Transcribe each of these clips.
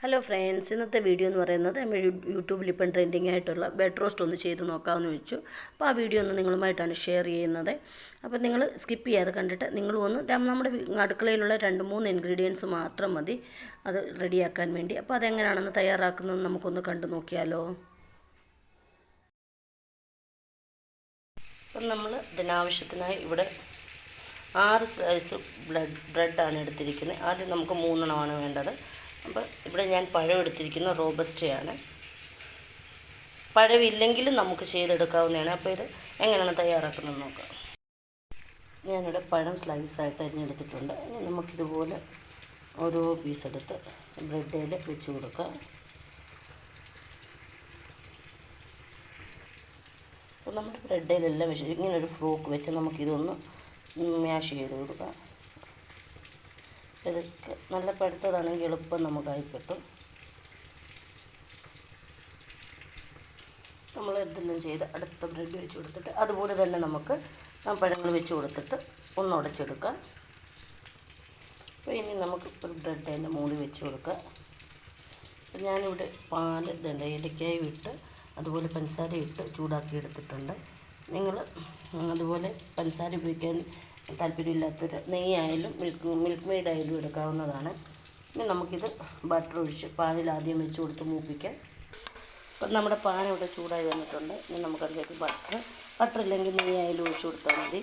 Hello friends, ഇന്നത്തെ video എന്ന് പറയുന്നത് നമ്മൾ യൂട്യൂബിൽ ഇപ്പം ട്രെൻഡിങ് ആയിട്ടുള്ള ബ്രെഡ് റോസ്റ്റ് ഒന്ന് ചെയ്ത് നോക്കാമെന്ന് വെച്ചു. അപ്പോൾ ആ വീഡിയോ ഒന്ന് നിങ്ങളുമായിട്ടാണ് ഷെയർ ചെയ്യുന്നത്. അപ്പോൾ നിങ്ങൾ സ്കിപ്പ് ചെയ്യാതെ കണ്ടിട്ട് നിങ്ങളും ഒന്ന് നമ്മുടെ അടുക്കളയിലുള്ള 2-3 ഇൻഗ്രീഡിയൻസ് മാത്രം മതി അത് റെഡിയാക്കാൻ വേണ്ടി. അപ്പോൾ അതെങ്ങനെയാണെന്ന് തയ്യാറാക്കുന്നത് നമുക്കൊന്ന് കണ്ടു നോക്കിയാലോ. അപ്പം നമ്മൾ ഇതിനാവശ്യത്തിനായി ഇവിടെ 6 സ്ലൈസ് ബ്രെഡാണ് എടുത്തിരിക്കുന്നത്. ആദ്യം നമുക്ക് 3 എണ്ണമാണ് വേണ്ടത്. അപ്പോൾ ഇവിടെ ഞാൻ പഴം എടുത്തിരിക്കുന്ന റോബസ്റ്റയാണ്. പഴമില്ലെങ്കിലും നമുക്ക് ചെയ്തെടുക്കാവുന്നതാണ്. അപ്പോൾ ഇത് എങ്ങനെയാണ് തയ്യാറാക്കുന്നത് നോക്കാം. ഞാനിവിടെ പഴം സ്ലൈസായിട്ട് അരിഞ്ഞെടുത്തിട്ടുണ്ട്. ഇനി നമുക്കിതുപോലെ ഓരോ പീസ് എടുത്ത് ബ്രെഡിൽ വെച്ച് കൊടുക്കാം. അപ്പോൾ നമ്മുടെ ബ്രെഡിലെല്ലാം വെച്ച് ഇങ്ങനൊരു ഫ്രോക്ക് വെച്ച് നമുക്കിതൊന്ന് മാഷ് ചെയ്ത് കൊടുക്കാം. ഇതൊക്കെ നല്ല പഴുത്തതാണെങ്കിൽ എളുപ്പം നമുക്കായി കിട്ടും. നമ്മൾ ഇതെല്ലാം ചെയ്ത് അടുത്ത ബ്രെഡ് വെച്ച് കൊടുത്തിട്ട് അതുപോലെ തന്നെ നമുക്ക് പഴങ്ങൾ വെച്ച് കൊടുത്തിട്ട് ഒന്ന് ഉടച്ചെടുക്കാം. അപ്പോൾ ഇനി നമുക്ക് ഒരു ബ്രെഡ് അതിൻ്റെ മുകളിൽ വെച്ച് കൊടുക്കാം. അപ്പോൾ ഞാനിവിടെ പാൽ ഇതുണ്ട് ഏലക്കായി ഇട്ട് അതുപോലെ പഞ്ചസാര ഇട്ട് ചൂടാക്കി എടുത്തിട്ടുണ്ട്. നിങ്ങൾ അതുപോലെ പഞ്ചസാര ഉപയോഗിക്കാൻ താല്പര്യമില്ലാത്തൊരു നെയ്യായാലും മിൽക്ക് മെയ്ഡ് ആയാലും എടുക്കാവുന്നതാണ്. ഇനി നമുക്കിത് ബട്ടർ ഒഴിച്ച് പാനിൽ ആദ്യം വെച്ച് കൊടുത്ത് മൂപ്പിക്കാം. അപ്പം നമ്മുടെ പാൻ ഇവിടെ ചൂടായി വന്നിട്ടുണ്ട്. ഇനി നമുക്കതിലേക്ക് ബട്ടർ ഇല്ലെങ്കിൽ നെയ്യായാലും ഒഴിച്ച് കൊടുത്താൽ മതി.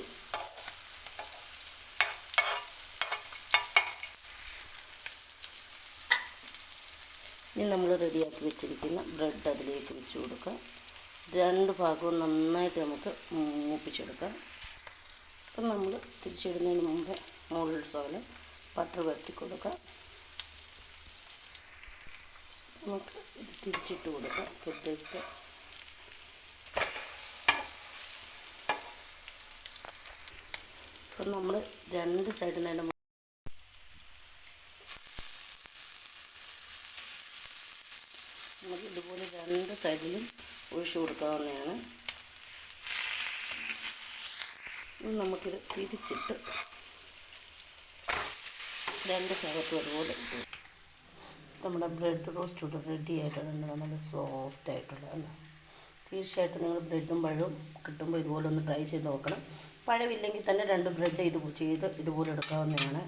ഇനി നമ്മൾ റെഡിയാക്കി വെച്ചിരിക്കുന്ന ബ്രെഡ് അതിലേക്ക് വെച്ച് കൊടുക്കുക. 2 ഭാഗവും നന്നായിട്ട് നമുക്ക് മൂപ്പിച്ചെടുക്കാം. അപ്പം നമ്മൾ തിരിച്ചിടുന്നതിന് മുമ്പ് മുകളിൽ പോലെ ബട്ടർ വരട്ടി കൊടുക്കാം. നമുക്ക് ഇത് തിരിച്ചിട്ട് കൊടുക്കാം. കെട്ടിട്ട് അപ്പം നമ്മൾ 2 സൈഡിൽ നിന്ന് നമുക്ക് ഇതുപോലെ 2 സൈഡിലും ഒഴിച്ചു കൊടുക്കാവുന്നതാണ്. നമുക്കിത് തിരിച്ചിട്ട് 2 ഭാഗത്തും അതുപോലെ നമ്മുടെ ബ്രെഡ് റോസ്റ്റ് ഇവിടെ റെഡി ആയിട്ടുണ്ട്. നല്ല സോഫ്റ്റ് ആയിട്ടുള്ളതാണ്. തീർച്ചയായിട്ടും നിങ്ങൾ ബ്രെഡും പഴവും കിട്ടുമ്പോൾ ഇതുപോലെ ഒന്ന് ട്രൈ ചെയ്ത് നോക്കണം. പഴമില്ലെങ്കിൽ തന്നെ 2 ബ്രെഡ് ചെയ്ത് ഇതുപോലെ എടുക്കാവുന്നതാണ്.